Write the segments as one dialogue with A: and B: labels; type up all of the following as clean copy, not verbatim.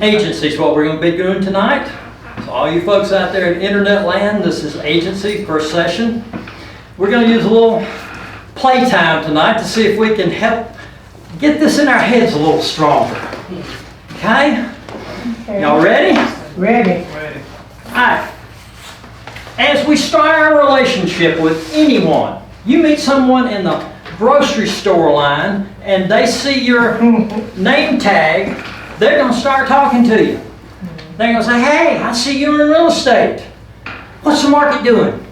A: Agency is what we're going to be doing tonight. So all you folks out there in internet land, this is agency, first session. We're going to use a little playtime tonight to see if we can help get this in our heads a little stronger. Okay? Y'all ready?
B: Ready.
A: All right. As we start our relationship with anyone, you meet someone in the grocery store line and they see your name tag, they're going to start talking to you. They're going to say, hey, I see you're in real estate. What's the market doing?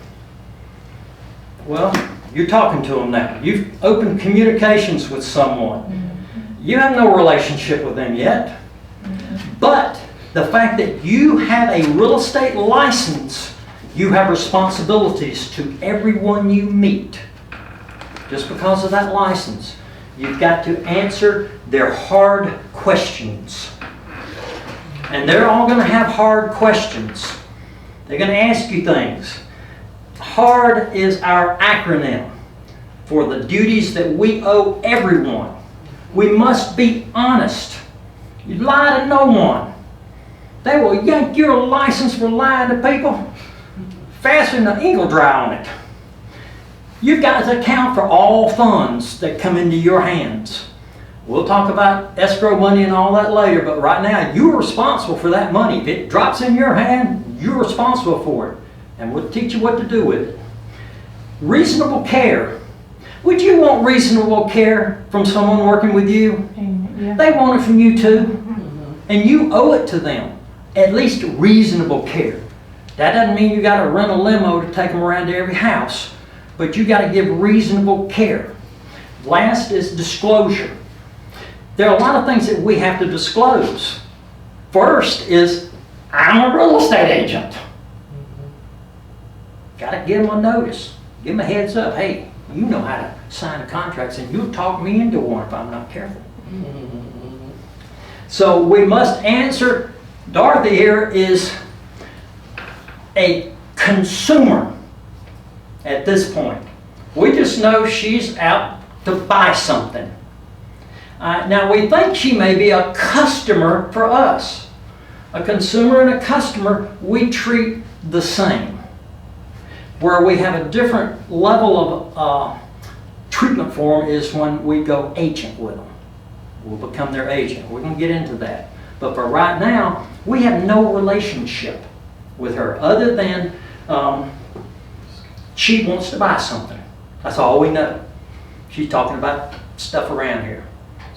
A: Well, you're talking to them now. You've opened communications with someone. You have no relationship with them yet. But the fact that you have a real estate license, you have responsibilities to everyone you meet. Just because of that license, you've got to answer their hard questions. And they're all going to have hard questions. They're going to ask you things. HARD is our acronym for the duties that we owe everyone. We must be honest. You lie to no one. They will yank your license for lying to people faster than the ink will dry on it. You've got to account for all funds that come into your hands. We'll talk about escrow money and all that later, but right now you're responsible for that money. If it drops in your hand, you're responsible for it. And we'll teach you what to do with it. Reasonable care. Would you want reasonable care from someone working with you?
B: Yeah.
A: They want it from you too. And you owe it to them. At least reasonable care. That doesn't mean you got to rent a limo to take them around to every house. But you got to give reasonable care. Last is disclosure. There are a lot of things that we have to disclose. First is, I'm a real estate agent. Got to give them a notice. Give them a heads up. Hey, you know how to sign the contracts and you'll talk me into one if I'm not careful. So we must answer. Dorothy here is a consumer at this point. We just know she's out to buy something. Now we think she may be a customer for us. A consumer and a customer we treat the same. Where we have a different level of treatment for them is when we go agent with them. We'll become their agent. We're going to get into that. But for right now, we have no relationship with her other than she wants to buy something. That's all we know. She's talking about stuff around here.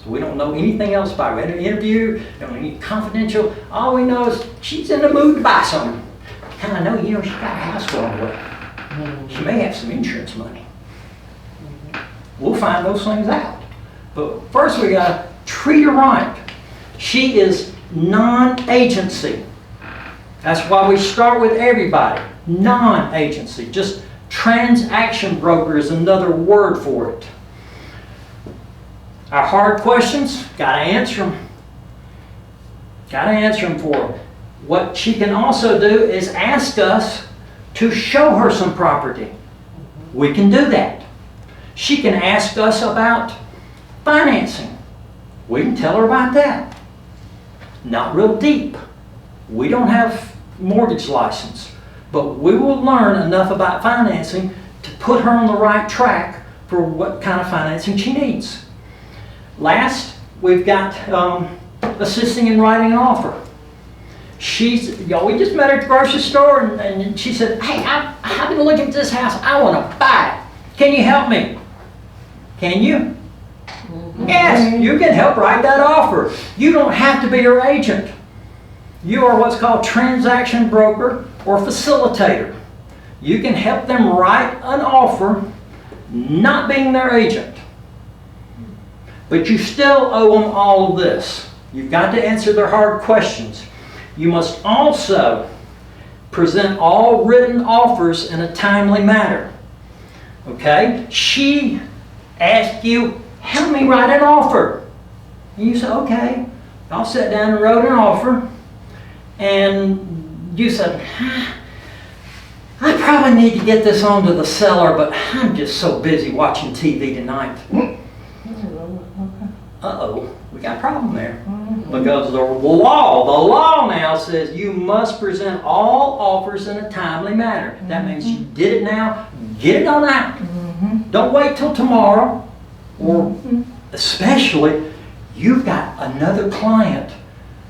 A: So we don't know anything else about her. We had an interview, don't know any confidential. All we know is she's in the mood to buy something. Kind of know, she's got a house going away. She may have some insurance money. We'll find those things out. But first we got to treat her right. She is non-agency. That's why we start with everybody. Non-agency. Just transaction broker is another word for it. Our hard questions, got to answer them. Got to answer them for her. What she can also do is ask us to show her some property. We can do that. She can ask us about financing. We can tell her about that. Not real deep. We don't have mortgage license, but we will learn enough about financing to put her on the right track for what kind of financing she needs. Last, we've got assisting in writing an offer. We just met her at the grocery store and she said, hey, I've been looking at this house. I want to buy it. Can you help me? Can you? Yes, you can help write that offer. You don't have to be her agent. You are what's called transaction broker or facilitator. You can help them write an offer, not being their agent. But you still owe them all of this. You've got to answer their hard questions. You must also present all written offers in a timely manner. Okay? She asked you, help me write an offer. And you said, okay. I'll sit down and wrote an offer. And you said, I probably need to get this on to the seller, but I'm just so busy watching TV tonight. Uh-oh, we got a problem there. Because the law now says you must present all offers in a timely manner. That means you did it now, get it on out. Don't wait till tomorrow, or especially you've got another client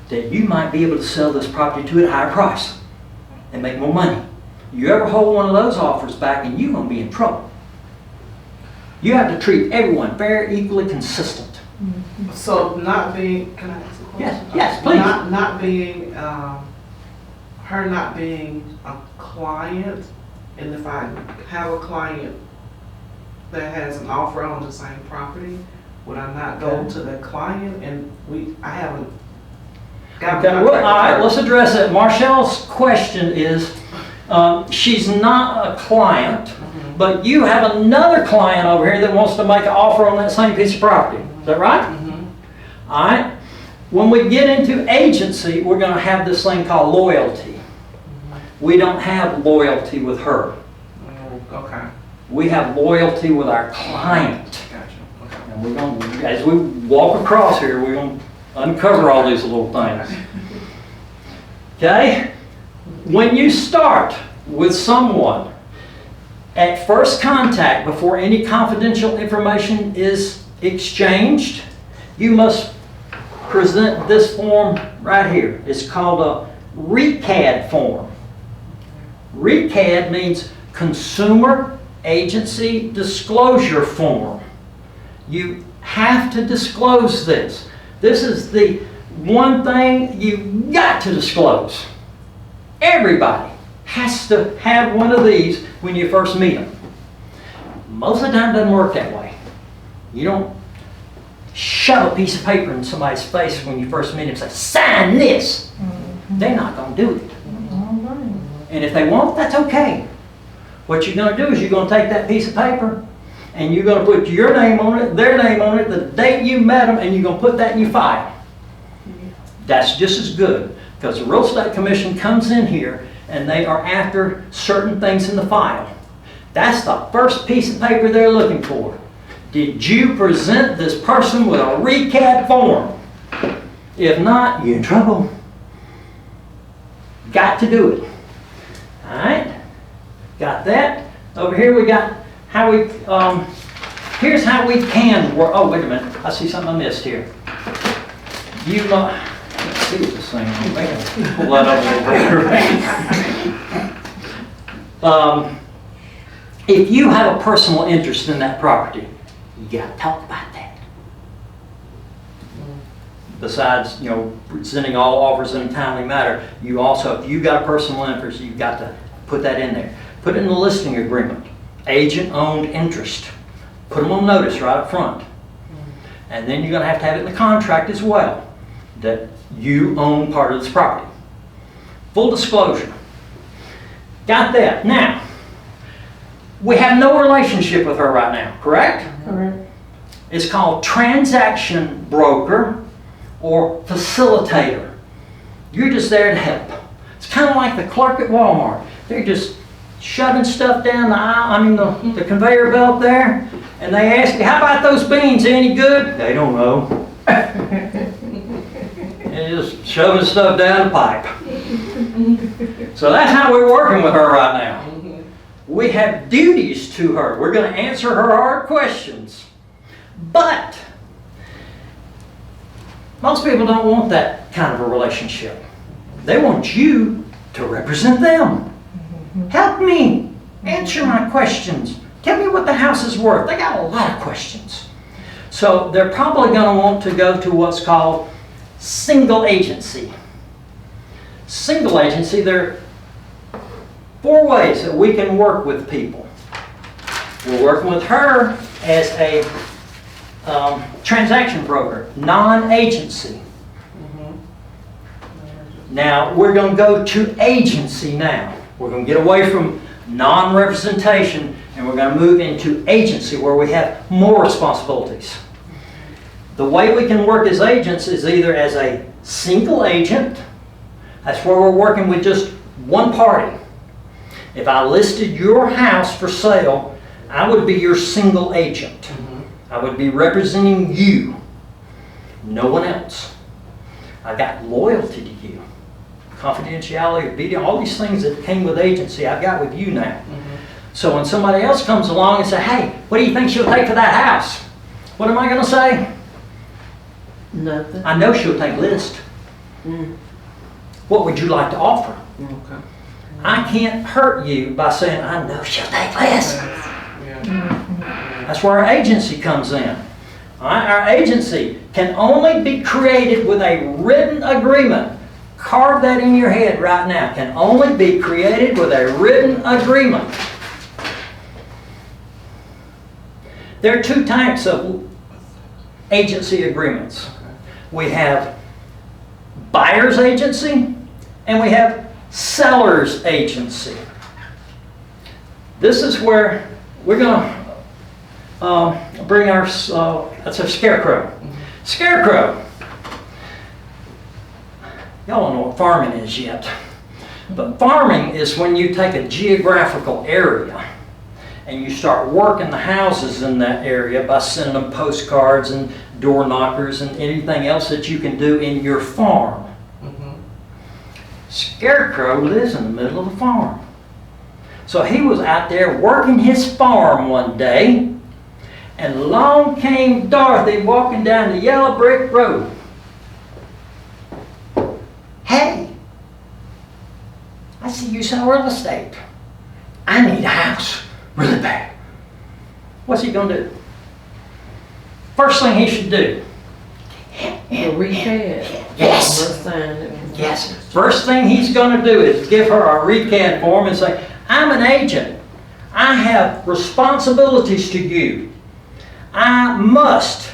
A: that you might be able to sell this property to at a higher price and make more money. You ever hold one of those offers back and you're going to be in trouble. You have to treat everyone very equally consistent.
B: So not being, can I ask a question?
A: Yes, please.
B: Not being, her not being a client, and if I have a client that has an offer on the same property, would I not go to the client and I haven't got
A: Okay, well, all right, let's address it. Marshall's question is, she's not a client, but you have another client over here that wants to make an offer on that same piece of property. Is that right? All right. When we get into agency, we're going to have this thing called loyalty. We don't have loyalty with her.
B: Okay.
A: We have loyalty with our client.
B: Gotcha. Okay.
A: And we're going to, as we walk across here, we're going to uncover all these little things. Okay? When you start with someone, at first contact, before any confidential information is exchanged, you must present this form right here. It's called a RECAD form. RECAD means Consumer Agency Disclosure Form. You have to disclose this. This is the one thing you've got to disclose. Everybody has to have one of these when you first meet them. Most of the time it doesn't work that way. You don't shove a piece of paper in somebody's face when you first meet them and say, sign this. They're not going to do it. And if they won't, that's okay. What you're going to do is you're going to take that piece of paper and you're going to put your name on it, their name on it, the date you met them, and you're going to put that in your file. That's just as good, because the Real Estate Commission comes in here and they are after certain things in the file. That's the first piece of paper they're looking for. Did you present this person with a RECAD form? If not, you're in trouble. Got to do it. All right? Got that? Over here we got how we, here's how we can work. Oh, wait a minute. I see something I missed here. You, let's see what this thing is. Maybe pull that up a little better. If you have a personal interest in that property, you got to talk about that. Besides, presenting all offers in a timely manner, you also, if you got a personal interest, you've got to put that in there. Put it in the listing agreement. Agent-owned interest. Put them on notice right up front. And then you're going to have it in the contract as well, that you own part of this property. Full disclosure. Got that. Now, we have no relationship with her right now, correct?
C: Correct.
A: It's called transaction broker or facilitator. You're just there to help. It's kind of like the clerk at Walmart. They're just shoving stuff down the aisle, the conveyor belt there, and they ask you, how about those beans, any good? They don't know. They're just shoving stuff down the pipe. So that's how we're working with her right now. We have duties to her. We're going to answer her hard questions. But most people don't want that kind of a relationship. They want you to represent them. Help me. Answer my questions. Tell me what the house is worth. They got a lot of questions. So they're probably going to want to go to what's called single agency. Single agency, there are 4 ways that we can work with people. We're working with her as a transaction broker, non-agency. Now, we're going to go to agency now. We're going to get away from non-representation and we're going to move into agency where we have more responsibilities. The way we can work as agents is either as a single agent. That's where we're working with just one party. If I listed your house for sale, I would be your single agent. I would be representing you, no one else. I've got loyalty to you. Confidentiality, obedience, all these things that came with agency, I've got with you now. So when somebody else comes along and say, hey, what do you think she'll take for that house? What am I going to say?
C: Nothing.
A: I know she'll take list. What would you like to offer?
B: Okay.
A: I can't hurt you by saying, I know she'll take list.
B: Yeah.
A: That's where our agency comes in. All right? Our agency can only be created with a written agreement. Carve that in your head right now. Can only be created with a written agreement. There are two types of agency agreements. We have buyer's agency and we have seller's agency. This is where we're going to bring our, that's a scarecrow. Scarecrow. Y'all don't know what farming is yet. But farming is when you take a geographical area and you start working the houses in that area by sending them postcards and door knockers and anything else that you can do in your farm. Scarecrow lives in the middle of the farm. So he was out there working his farm one day, and along came Dorothy walking down the yellow brick road. Hey, I see you sell real estate. I need a house really bad. What's he going to do? First thing he should do.
C: The recad.
A: Yes. Yes. First thing he's going to do is give her a recad form and say, I'm an agent. I have responsibilities to you. I must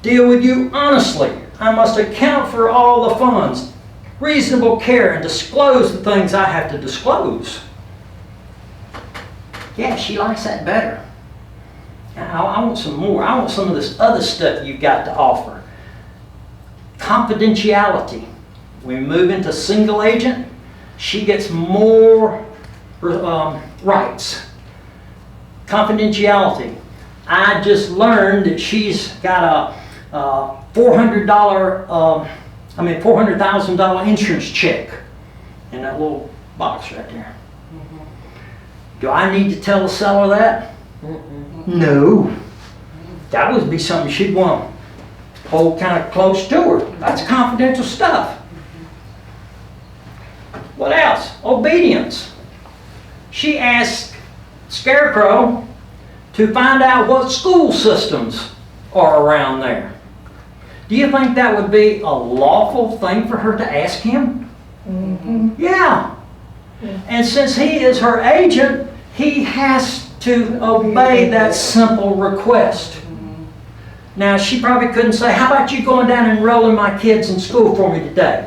A: deal with you honestly. I must account for all the funds, reasonable care, and disclose the things I have to disclose. Yeah, she likes that better. I want some more. I want some of this other stuff you've got to offer. Confidentiality. We move into single agent, she gets more rights. Confidentiality. I just learned that she's got a $400,000 insurance check in that little box right there. Do I need to tell the seller that? No. That would be something she'd want to hold kind of close to her. That's confidential stuff. What else? Obedience. She asked Scarecrow to find out what school systems are around there. Do you think that would be a lawful thing for her to ask him? Yeah. And since he is her agent, he has to obey that simple request. Now, she probably couldn't say, how about you going down and enrolling my kids in school for me today?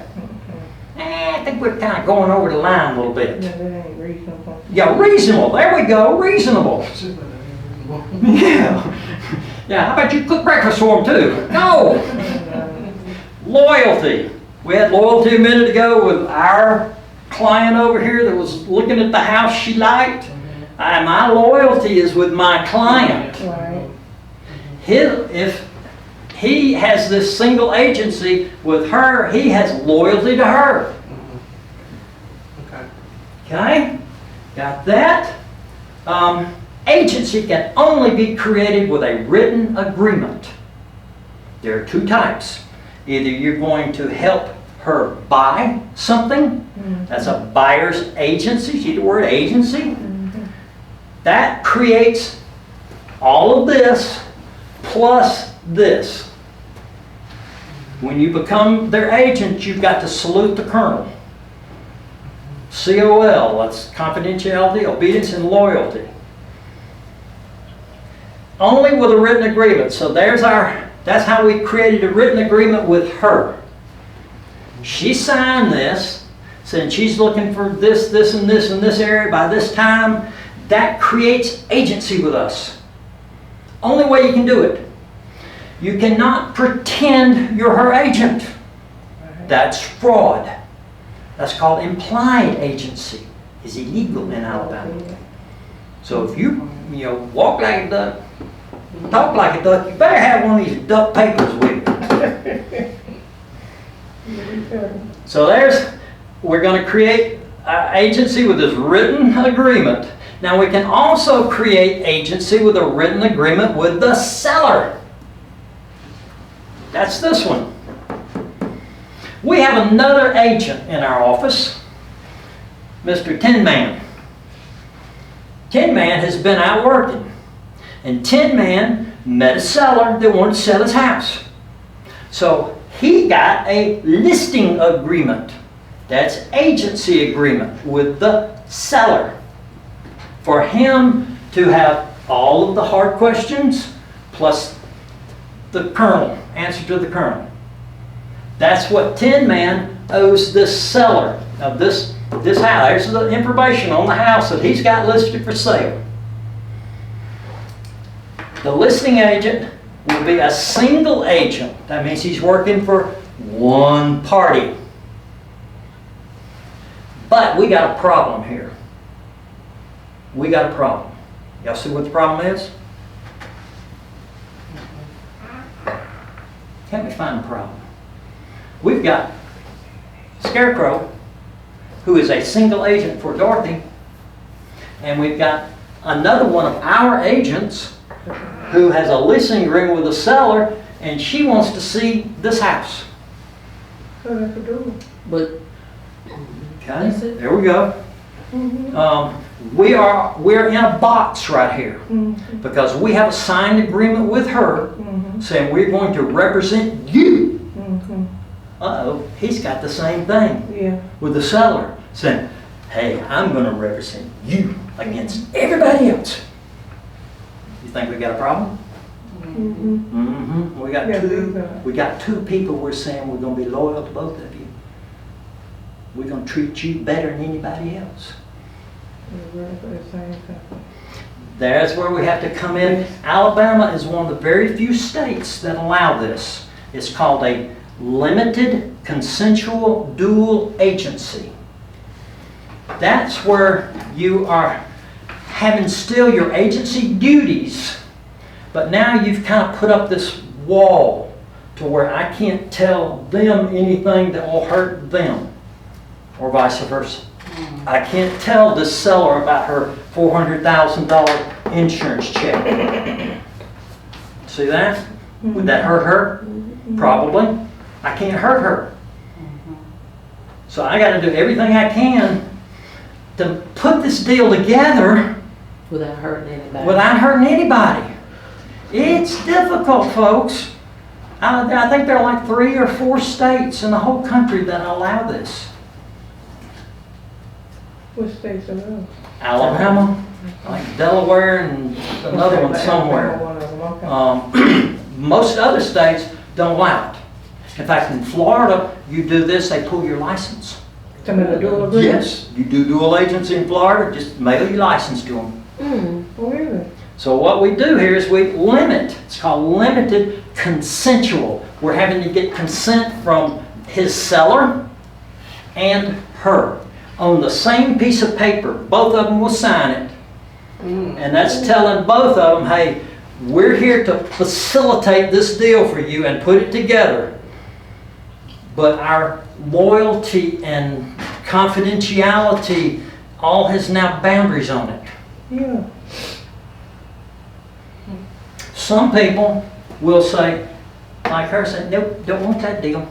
A: I think we're kind of going over the line a little bit.
C: No, that ain't reasonable.
A: Yeah, reasonable. There we go. Reasonable. Yeah. Yeah, how about you cook breakfast for them too? No. Loyalty. We had loyalty a minute ago with our client over here that was looking at the house she liked. My loyalty is with my client.
C: Right.
A: If he has this single agency with her, he has loyalty to her. Okay? Got that? Agency can only be created with a written agreement. There are two types. Either you're going to help her buy something. That's a buyer's agency. See the word agency? That creates all of this plus this. When you become their agent, you've got to salute the colonel. COL, that's confidentiality, obedience, and loyalty. Only with a written agreement. So that's how we created a written agreement with her. She signed this, saying she's looking for this, this, and this in this area by this time. That creates agency with us. Only way you can do it. You cannot pretend you're her agent. That's fraud. That's called implied agency. It's illegal in Alabama. So if you walk like a duck, talk like a duck, you better have one of these duck papers with you. So we're going to create an agency with this written agreement. Now we can also create agency with a written agreement with the seller. That's this one. We have another agent in our office, Mr. Tin Man. Tin Man has been out working, and Tin Man met a seller that wanted to sell his house. So he got a listing agreement. That's agency agreement with the seller. For him to have all of the hard questions plus the Colonel, answer to the Colonel. That's what Tin Man owes this seller of this house. There's the information on the house that he's got listed for sale. The listing agent will be a single agent. That means he's working for one party. But we got a problem here. We got a problem. Y'all see what the problem is? Help me find the problem. We've got Scarecrow, who is a single agent for Dorothy, and we've got another one of our agents who has a listing agreement with the seller, and she wants to see this house.
C: But
A: Okay, there we go. We're in a box right here because we have a signed agreement with her saying we're going to represent you. Uh-oh, he's got the same thing with the seller saying, hey, I'm going to represent you against everybody else. You think we got a problem? We got two people we're saying we're going to be loyal to both of you. We're going to treat you better than anybody else. There's where we have to come in. Alabama is one of the very few states that allow this. It's called a limited consensual dual agency. That's where you are having still your agency duties, but now you've kind of put up this wall to where I can't tell them anything that will hurt them, or vice versa. I can't tell this seller about her $400,000 insurance check. See that? Would that hurt her? Probably. I can't hurt her. So I got to do everything I can to put this deal together
C: without hurting anybody.
A: Without hurting anybody. It's difficult, folks. I think there are like 3 or 4 states in the whole country that allow this.
C: What states are those?
A: Alabama, like Delaware, and another one somewhere. Most other states don't allow it. In fact, in Florida, you do this, they pull your license. Yes, you do dual agency in Florida, just mail your license to them.
C: Really?
A: So what we do here is we limit, it's called limited consensual. We're having to get consent from his seller and her on the same piece of paper. Both of them will sign it. And that's telling both of them, hey, we're here to facilitate this deal for you and put it together. But our loyalty and confidentiality all has now boundaries on it.
C: Yeah.
A: Some people will say, like her, say, nope, don't want that deal.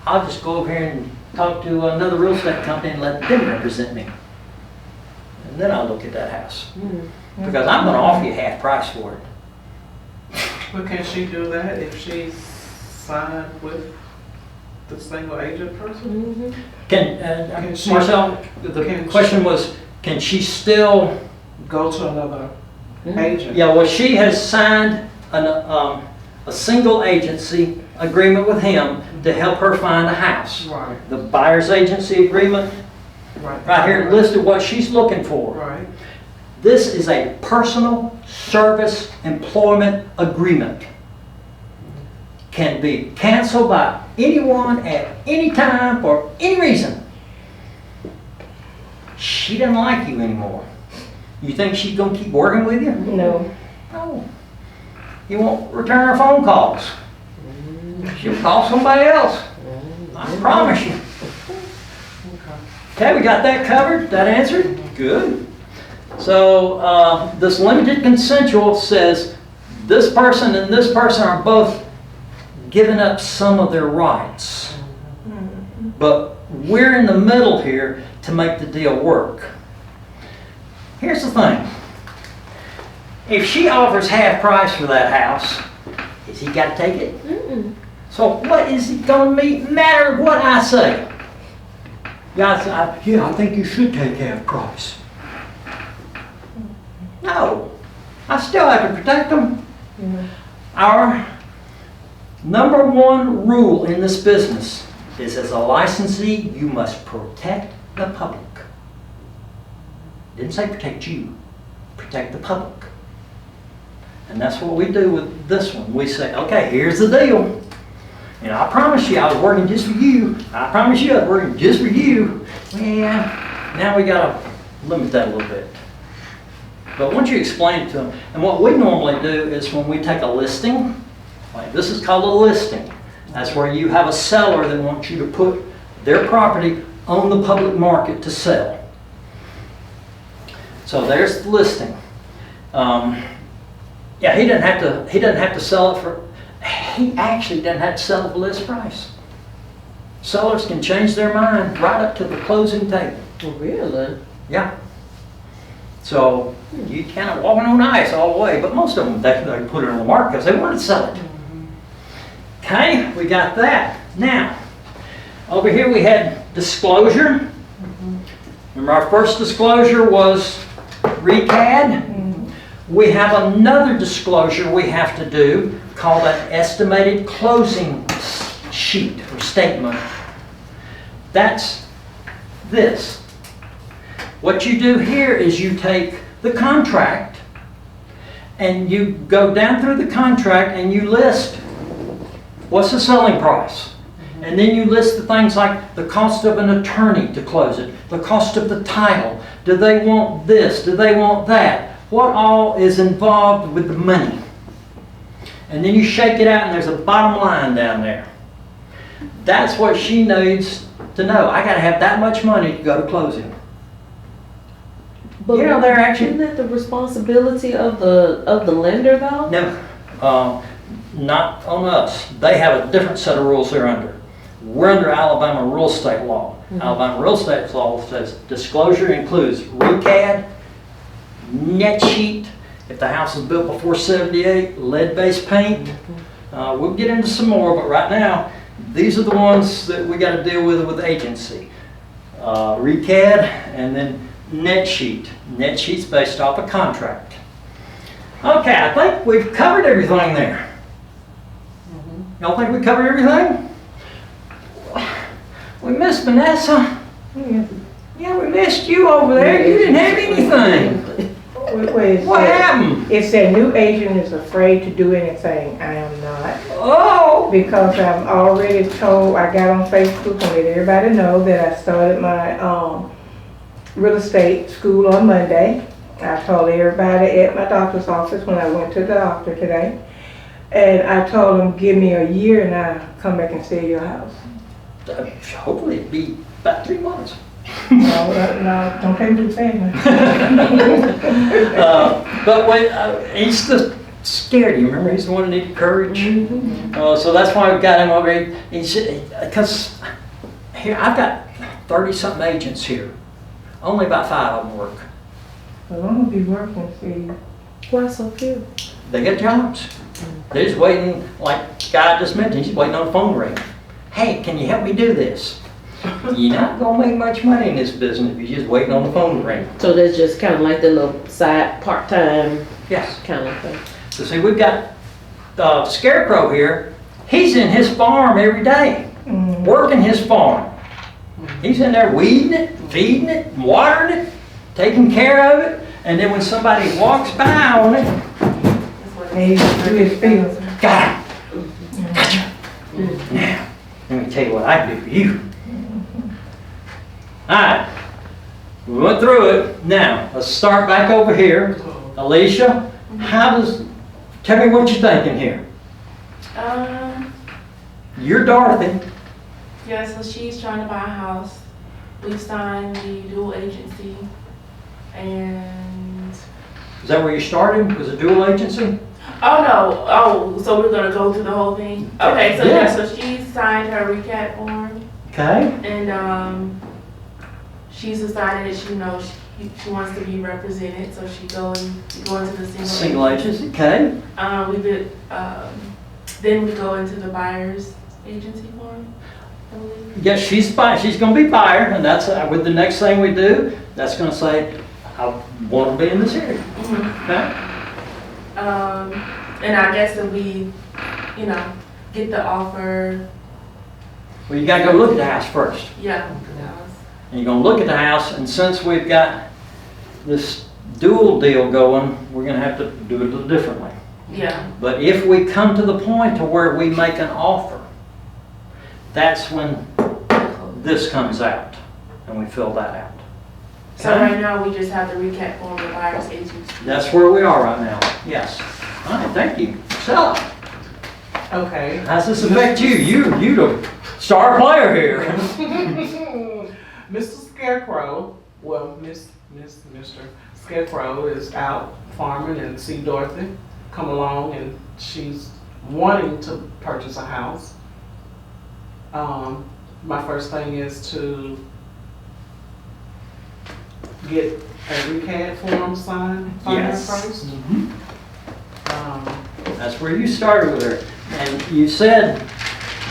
A: I'll just go over here and talk to another real estate company and let them represent me. And then I'll look at that house. Because I'm going to offer you half price for it.
B: But can she do that if she's signed with the single agent person?
A: Can Marcel, the question was, can she still
B: go to another agent?
A: Yeah, well, she has signed a single agency agreement with him to help her find a house.
B: Right.
A: The buyer's agency agreement, right here listed what she's looking for.
B: Right.
A: This is a personal service employment agreement. Can be canceled by anyone at any time for any reason. She doesn't like you anymore. You think she's going to keep working with you?
C: No.
A: No. You won't return her phone calls. She'll call somebody else. I promise you. Okay, we got that covered, that answered? Good. So this limited consensual says this person and this person are both giving up some of their rights. But we're in the middle here to make the deal work. Here's the thing. If she offers half price for that house, has he got to take it? So what is it going to matter what I say? God said, yeah, I think you should take half price. No. I still have to protect them. Our number one rule in this business is, as a licensee, you must protect the public. Didn't say protect you, protect the public. And that's what we do with this one. We say, okay, here's the deal. And I promise you I was working just for you. I promise you I was working just for you. Yeah, now we got to limit that a little bit. But once you explain it to them, and what we normally do is when we take a listing, like this is called a listing. That's where you have a seller that wants you to put their property on the public market to sell. So there's the listing. Yeah, he doesn't have to sell it for. He actually doesn't have to sell it for list price. Sellers can change their mind right up to the closing table.
C: Really?
A: Yeah. So you kind of walking on ice all the way, but most of them they put it on the market because they want to sell it. Okay, we got that. Now, over here we had disclosure. Remember our first disclosure was RECAD. We have another disclosure we have to do called an estimated closing sheet or statement. That's this. What you do here is you take the contract and you go down through the contract and you list what's the selling price. And then you list the things like the cost of an attorney to close it, the cost of the title. Do they want this? Do they want that? What all is involved with the money? And then you shake it out and there's a bottom line down there. That's what she needs to know. I got to have that much money to go to closing.
C: But
A: You know, they're actually-
C: isn't that the responsibility of the lender though?
A: No, not on us. They have a different set of rules they're under. We're under Alabama real estate law. Alabama real estate law says disclosure includes RECAD, net sheet, if the house was built before 78, lead-based paint. We'll get into some more, but right now, these are the ones that we got to deal with agency. RECAD and then net sheet. Net sheet's based off a contract. Okay, I think we've covered everything there. Y'all think we covered everything? We missed Vanessa. Yeah, we missed you over there. You didn't have anything.
C: Wait,
A: What happened?
D: It said new agent is afraid to do anything. I am not.
A: Oh!
D: Because I'm already told, I got on Facebook and let everybody know that I started my real estate school on Monday. I told everybody at my doctor's office when I went to the doctor today. And I told them, give me a year and I'll come back and sell your house.
A: Hopefully it'd be about 3 months.
D: No, don't take me too fast.
A: But when he's just scared, you remember he's the one who needed courage. So that's why we got him over here. Because here I've got 30-something agents here. Only about 5 of them work.
D: Well, I'm gonna be working, see.
C: Why so few?
A: They get jobs. They're just waiting, like the guy I just mentioned, he's waiting on the phone to ring. Hey, can you help me do this? You're not gonna make much money in this business if you're just waiting on the phone to ring.
C: So that's just kind of like the little side part-time
A: Yes.
C: kind of thing.
A: So see, we've got Scarecrow here. He's in his farm every day, working his farm. He's in there weeding it, feeding it, watering it, taking care of it. And then when somebody walks by on it,
D: And he do his field.
A: got him. Gotcha. Now, let me tell you what I can do for you. All right, we went through it. Now, let's start back over here. Alicia, tell me what you're thinking here. You're Dorothy.
E: Yeah, so she's trying to buy a house. We signed the dual agency, and
A: Is that where you started? Was it dual agency?
E: so we're gonna go through the whole thing. Okay, so
A: Yeah.
E: so she signed her recap form,
A: Okay.
E: and she's decided that she wants to be represented, so she go into the
A: Single agency, okay.
E: We did, then we go into the buyer's agency form, I believe.
A: Yes, she's gonna be buyer, and that's, with the next thing we do, that's gonna say, I want to be in this area. Okay?
E: And I guess that we, get the offer,
A: Well, you gotta go look at the house first.
E: yeah.
A: And you're gonna look at the house, and since we've got this dual deal going, we're gonna have to do it a little differently.
E: Yeah,
A: But if we come to the point to where we make an offer, that's when this comes out, and we fill that out.
E: so right now we just have the recap form, the buyer's agency.
A: That's where we are right now, yes. All right, thank you. So,
B: Okay.
A: how's this affect you? You the star player here.
B: Mr. Scarecrow, well, Mr. Scarecrow is out farming and see Dorothy come along, and she's wanting to purchase a house. My first thing is to get a recap form signed by her
A: Yes.
B: first.
A: Mhm.
B: Um,
A: That's where you started with her. And you said,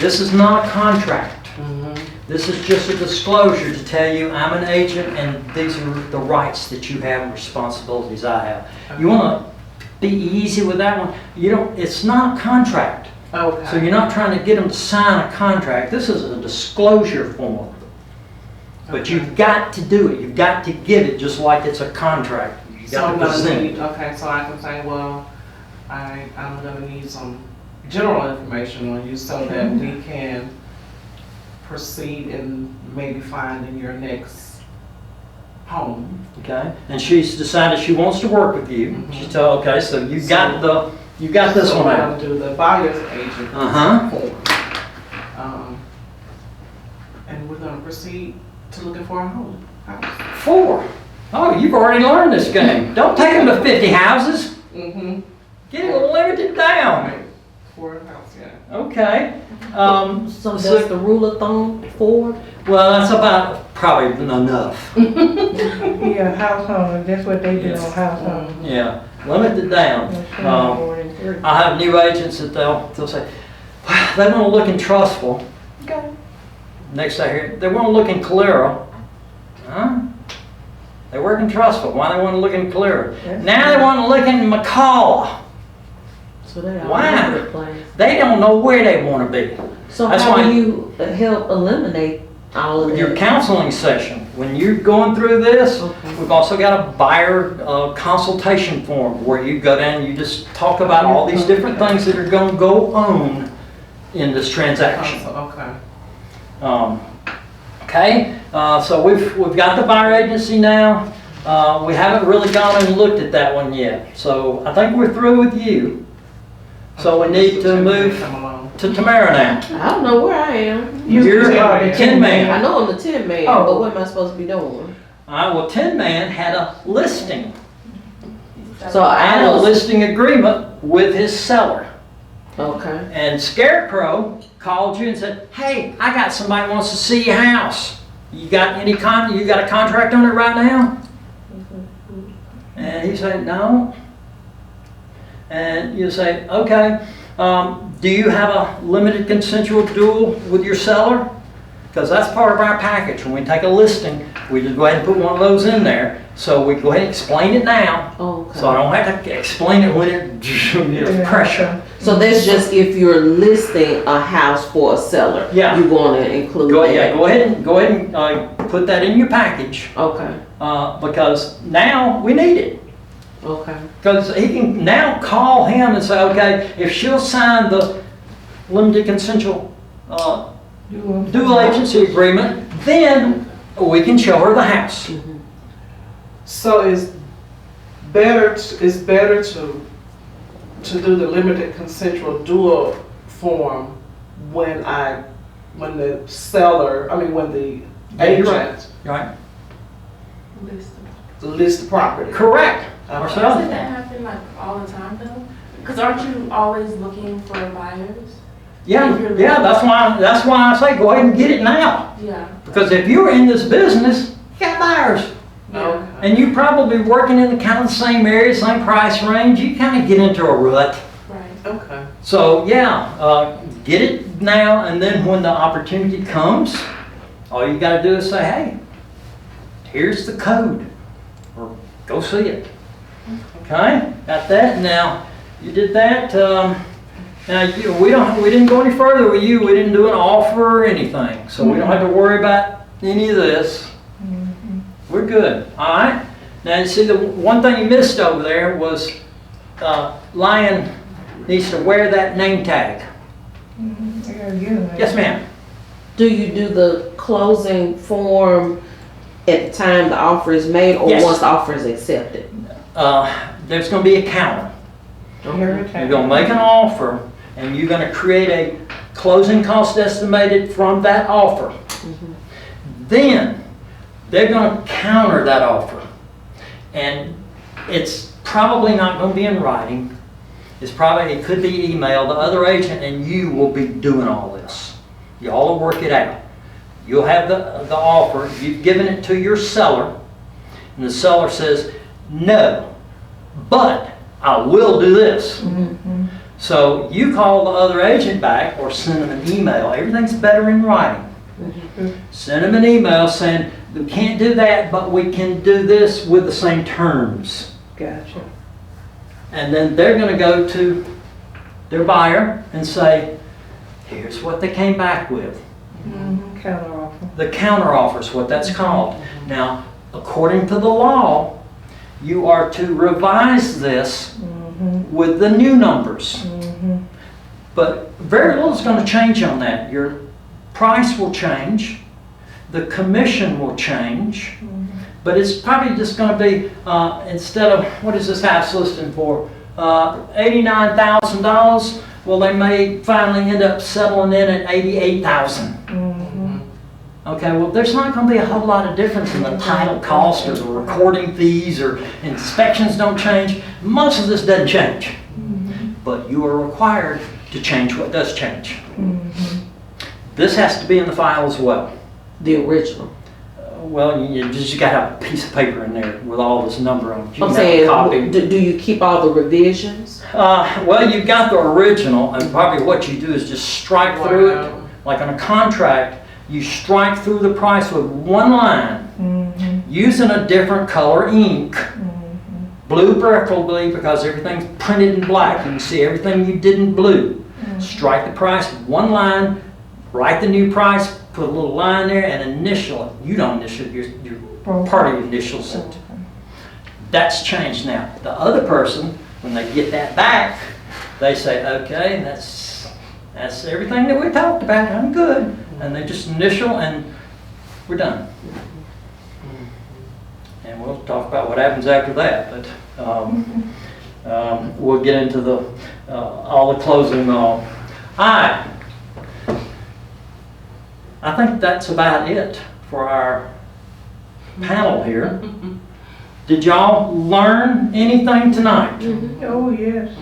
A: this is not a contract.
B: mhm.
A: This is just a disclosure to tell you I'm an agent and these are the rights that you have and responsibilities I have. You want to be easy with that one? It's not a contract.
B: Okay.
A: So you're not trying to get them to sign a contract. This is a disclosure form. But
B: Okay.
A: you've got to do it. You've got to give it just like it's a contract. You've
B: So
A: got
B: I'm
A: to
B: gonna
A: present
B: need,
A: it.
B: okay, so I can say, well, I'm gonna need some general information on you so that we can proceed and maybe finding your next home.
A: Okay? And she's decided she wants to work with you.
B: Mhm.
A: She told, okay, so you got this
B: So
A: one
B: we're
A: out.
B: gonna do the buyer's agent
A: Uh-huh.
B: form. And we're gonna proceed to looking for a home, house.
A: 4. Oh, you've already learned this game. Don't take them to 50 houses.
B: Mm-hmm.
A: Get it limited down.
B: For a house, yeah.
A: Okay.
C: So that's the rule of thumb, 4?
A: Well, that's about probably enough.
D: Yeah, house owner, that's what they do
A: Yes.
D: on house owners.
A: Yeah, limit it down.
D: There shouldn't be more than 3.
A: I have new agents that they'll say, well, they want to look in trustful.
D: Okay.
A: Next I hear, they want to look in Calera. Huh? They work in trustful. Why they want to look in Calera?
D: Yes.
A: Now they want to look in McCall.
C: So they all
A: Wow.
C: over the place.
A: They don't know where they want to be.
C: So
A: That's
C: how
A: why-
C: do you help eliminate all of
A: With
C: that?
A: your counseling session, when you're going through this,
C: Okay.
A: we've also got a buyer consultation form where you go down and you just talk about all these different things that are going to go on in this transaction.
B: Okay.
A: Okay, so we've got the buyer agency now. We haven't really gone and looked at that one yet. So I think we're through with you. So we need to move
B: Come along.
A: to Tamara now.
C: I don't know where I am.
A: You're
B: the
A: 10 man.
C: I know I'm the 10 man,
D: Oh.
C: but what am I supposed to be doing?
A: Well, 10 man had a listing
C: So I
A: and a
C: was,
A: listing agreement with his seller.
C: okay.
A: And Scarecrow called you and said, hey, I got somebody who wants to see your house. You got you got a contract on it right now? And he said, no. And you say, okay, do you have a limited consensual duel with your seller? Because that's part of our package. When we take a listing, we just go ahead and put one of those in there. So we go ahead and explain it now.
C: Okay.
A: So I don't have to explain it when it's pressure.
C: So that's just if you're listing a house for a seller.
A: Yeah.
C: You want to include
A: Go
C: that.
A: ahead and put that in your package
C: Okay.
A: because now we need it.
C: Okay.
A: Because he can now call him and say, okay, if she'll sign the limited consensual dual agency agreement, then we can show her the house.
B: So it's better to do the limited consensual dual form when I when the seller, when the
A: Yeah, you're right.
B: agent
A: Right?
E: List
B: lists the property.
A: Correct. Or
B: Okay.
A: sell
E: Doesn't
A: it.
E: that happen like all the time though? Because aren't you always looking for buyers?
A: Yeah, yeah, that's why I say go ahead and get it now.
E: Yeah.
A: Because if you're in this business, you got buyers.
B: Okay.
A: And you probably working in the kind of the same area, same price range, you kind of get into a rut.
E: Right.
B: Okay.
A: So yeah, get it now, and then when the opportunity comes, all you gotta do is say, hey, here's the code, or go see it. Okay, got that? Now, you did that. Now, we didn't go any further with you. We didn't do an offer or anything, so we don't have to worry about any of this. We're good, all right? Now, you see, the one thing you missed over there was Lion needs to wear that name tag. Yes, ma'am.
C: Do you do the closing form at the time the offer is made, or
A: Yes.
C: once the offer is accepted?
A: There's going to be a counter. You're going to make an offer, and you're going to create a closing cost estimated from that offer. Then they're going to counter that offer, and it's probably not going to be in writing. It could be email. The other agent and you will be doing all this. Y'all will work it out. You'll have the offer. You've given it to your seller, and the seller says, no, but I will do this. So you call the other agent back or send them an email. Everything's better in writing. Send them an email saying, we can't do that, but we can do this with the same terms.
D: Gotcha.
A: And then they're going to go to their buyer and say, here's what they came back with.
D: Counter offer.
A: The counter offer is what that's called. Now, according to the law, you are to revise this with the new numbers. But very little is going to change on that. Your price will change, the commission will change, but it's probably just going to be, instead of, what is this house listing for? $89,000. Well, they may finally end up settling in at $88,000. Okay, well, there's not going to be a whole lot of difference in the title cost or the recording fees, or inspections don't change. Most of this doesn't change. But you are required to change what does change. This has to be in the file as well.
C: The original.
A: Well, you just got to have a piece of paper in there with all this number on it. You
C: I'm
A: can have a
C: saying,
A: copy.
C: do you keep all the revisions?
A: Well, you've got the original, and probably what you do is just strike through it. Like on a contract, you strike through the price with one line, using a different color ink. Blue preferably, because everything's printed in black. You can see everything you did in blue. Strike the price with one line, write the new price, put a little line there, and initial it. You don't initial it, your party initials it. That's changed now. The other person, when they get that back, they say, okay, that's everything that we talked about, I'm good. And they just initial and we're done. And we'll talk about what happens after that, but we'll get into all the closing. I think that's about it for our panel here. Did y'all learn anything tonight?
D: Oh, yes.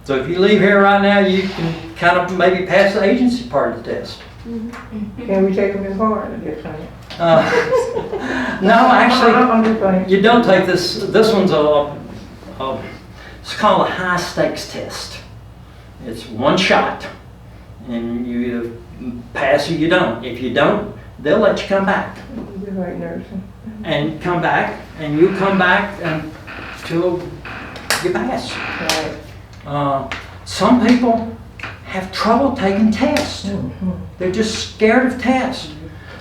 A: So if you leave here right now, you can kind of maybe pass the agency part of the test.
D: Can we take them in part of this one?
A: No, actually,
D: I'm just playing.
A: you don't take this. This one's it's called a high stakes test. It's one shot, and you either pass or you don't. If you don't, they'll let you come back.
D: Just like nursing.
A: And come back, and you come back until you pass.
D: Right.
A: Some people have trouble taking tests. They're just scared of tests.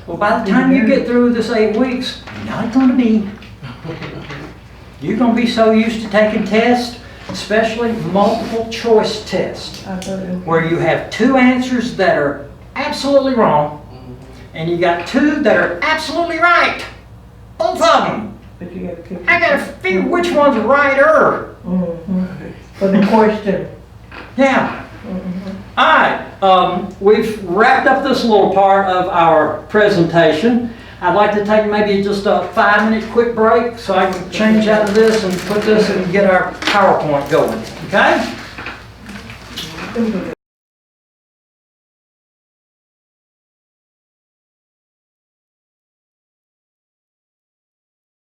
A: Well, by the time you get through this 8 weeks, you're not going to be. You're going to be so used to taking tests, especially multiple choice tests, where you have 2 answers that are absolutely wrong, and you got 2 that are absolutely right. Both of them.
D: But you gotta keep.
A: I got to figure which one's righter.
D: For the question.
A: Yeah. All right, we've wrapped up this little part of our presentation. I'd like to take maybe just a 5-minute quick break so I can change out of this and put this and get our PowerPoint going, okay?